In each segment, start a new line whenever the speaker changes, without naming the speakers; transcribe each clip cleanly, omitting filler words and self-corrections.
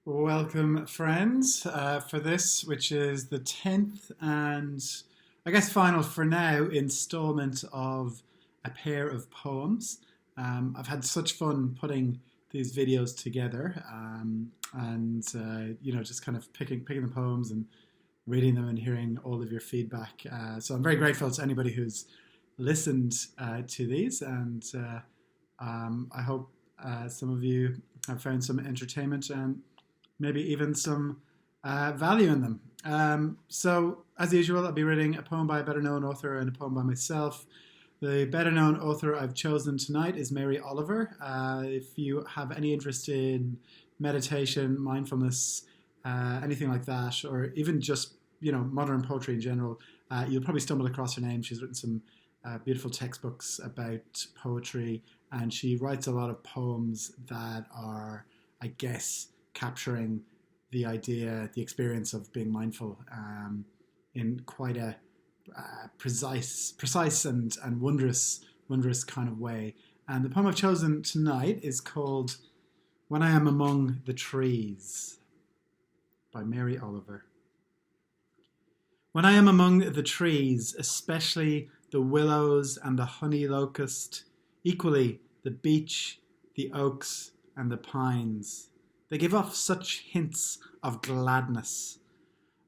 Welcome, friends, for this, which is the 10th and I guess final for now installment of a pair of poems. I've had such fun putting these videos together and just kind of picking the poems and reading them and hearing all of your feedback. So I'm very grateful to anybody who's listened to these, and I hope some of you have found some entertainment and maybe even some value in them. So, as usual, I'll be reading a poem by a better known author and a poem by myself. The better known author I've chosen tonight is Mary Oliver. If you have any interest in meditation, mindfulness, anything like that, or even just modern poetry in general, you'll probably stumble across her name. She's written some beautiful textbooks about poetry, and she writes a lot of poems that are, I guess, capturing the idea, the experience of being mindful in quite a precise and wondrous kind of way. And the poem I've chosen tonight is called "When I Am Among the Trees" by Mary Oliver. When I am among the trees, especially the willows and the honey locust, equally the beech, the oaks, and the pines, they give off such hints of gladness.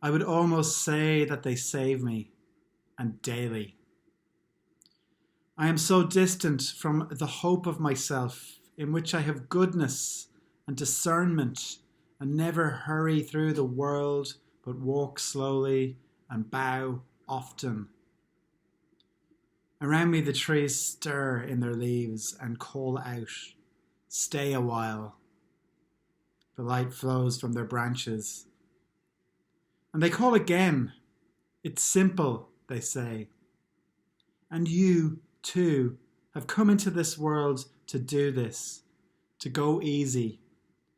I would almost say that they save me, and daily. I am so distant from the hope of myself, in which I have goodness and discernment, and never hurry through the world, but walk slowly and bow often. Around me the trees stir in their leaves and call out, "Stay a while." The light flows from their branches. And they call again. "It's simple," they say. And you, too, have come into this world to do this, to go easy,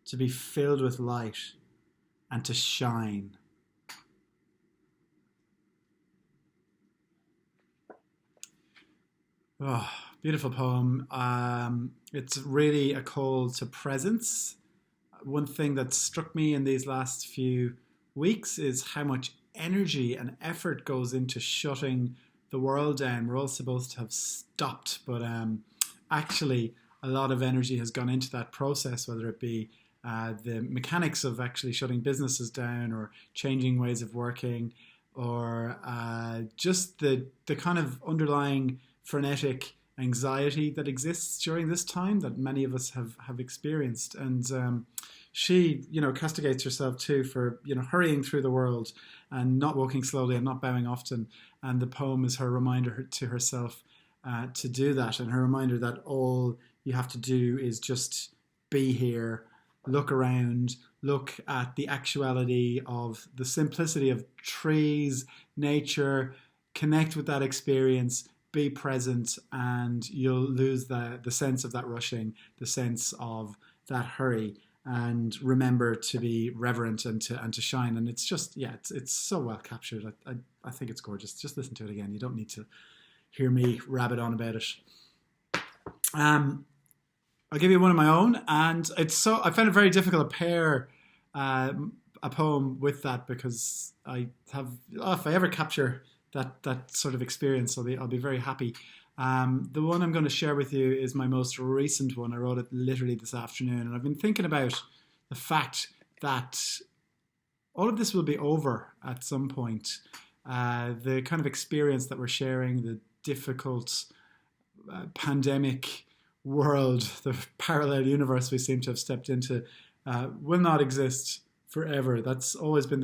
to be filled with light, and to shine. Oh, beautiful poem. It's really a call to presence. One thing that struck me in these last few weeks is how much energy and effort goes into shutting the world down. We're all supposed to have stopped, but actually a lot of energy has gone into that process, whether it be the mechanics of actually shutting businesses down or changing ways of working, or just the kind of underlying frenetic anxiety that exists during this time that many of us have experienced. And she, castigates herself too for, hurrying through the world and not walking slowly and not bowing often. And the poem is her reminder to herself to do that, and her reminder that all you have to do is just be here, look around, look at the actuality of the simplicity of trees, nature, connect with that experience, be present, and you'll lose the sense of that rushing, the sense of that hurry, and remember to be reverent and to shine. And it's just, it's so well captured. I think it's gorgeous. Just listen to it again. You don't need to hear me rabbit on about it. I'll give you one of my own, and I found it very difficult to pair a poem with that, because if I ever capture that sort of experience, I'll be very happy. The one I'm going to share with you is my most recent one. I wrote it literally this afternoon, and I've been thinking about the fact that all of this will be over at some point. The kind of experience that we're sharing, the difficult pandemic world, the parallel universe we seem to have stepped into, will not exist forever. That's always been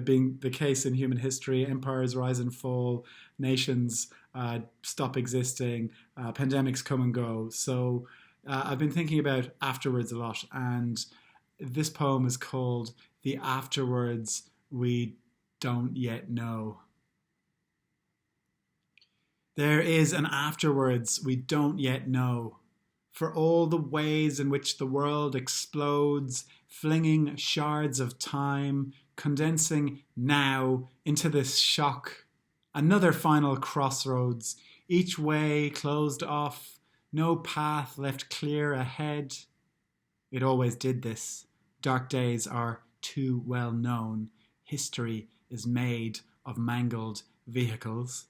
being the case in human history. Empires rise and fall, nations stop existing, pandemics come and go. So I've been thinking about afterwards a lot, and this poem is called "The Afterwards We Don't Yet Know." There is an afterwards we don't yet know, for all the ways in which the world explodes, flinging shards of time, condensing now into this shock. Another final crossroads, each way closed off, no path left clear ahead. It always did this, Dark days are too well known. History is made of mangled vehicles.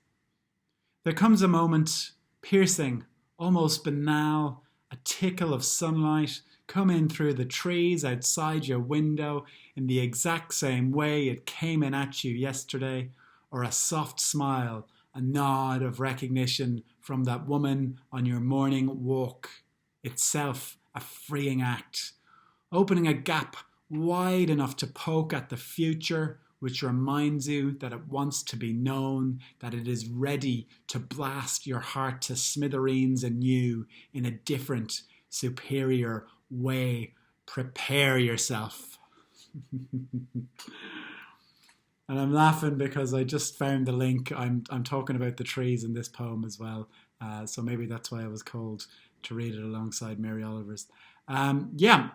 There comes a moment, piercing, almost banal, a tickle of sunlight come in through the trees outside your window in the exact same way it came in at you yesterday, or a soft smile, a nod of recognition from that woman on your morning walk, itself a freeing act, opening a gap wide enough to poke at the future, which reminds you that it wants to be known, that it is ready to blast your heart to smithereens anew in a different, superior way. Prepare yourself. And I'm laughing because I just found the link. I'm talking about the trees in this poem as well. So maybe that's why I was called to read it alongside Mary Oliver's.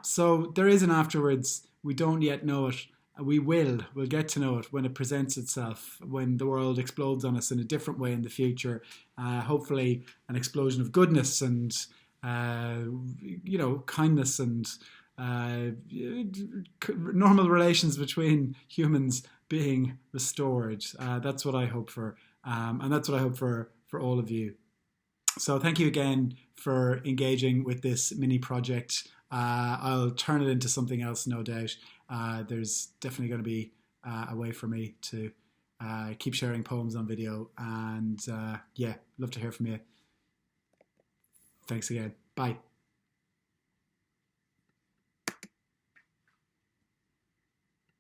So there is an afterwards. We don't yet know it. We'll get to know it when it presents itself, when the world explodes on us in a different way in the future. Hopefully an explosion of goodness and, kindness and normal relations between humans being restored. That's what I hope for. And that's what I hope for all of you. So thank you again for engaging with this mini project. I'll turn it into something else, no doubt. There's definitely going to be a way for me to keep sharing poems on video. And love to hear from you. Thanks again. Bye.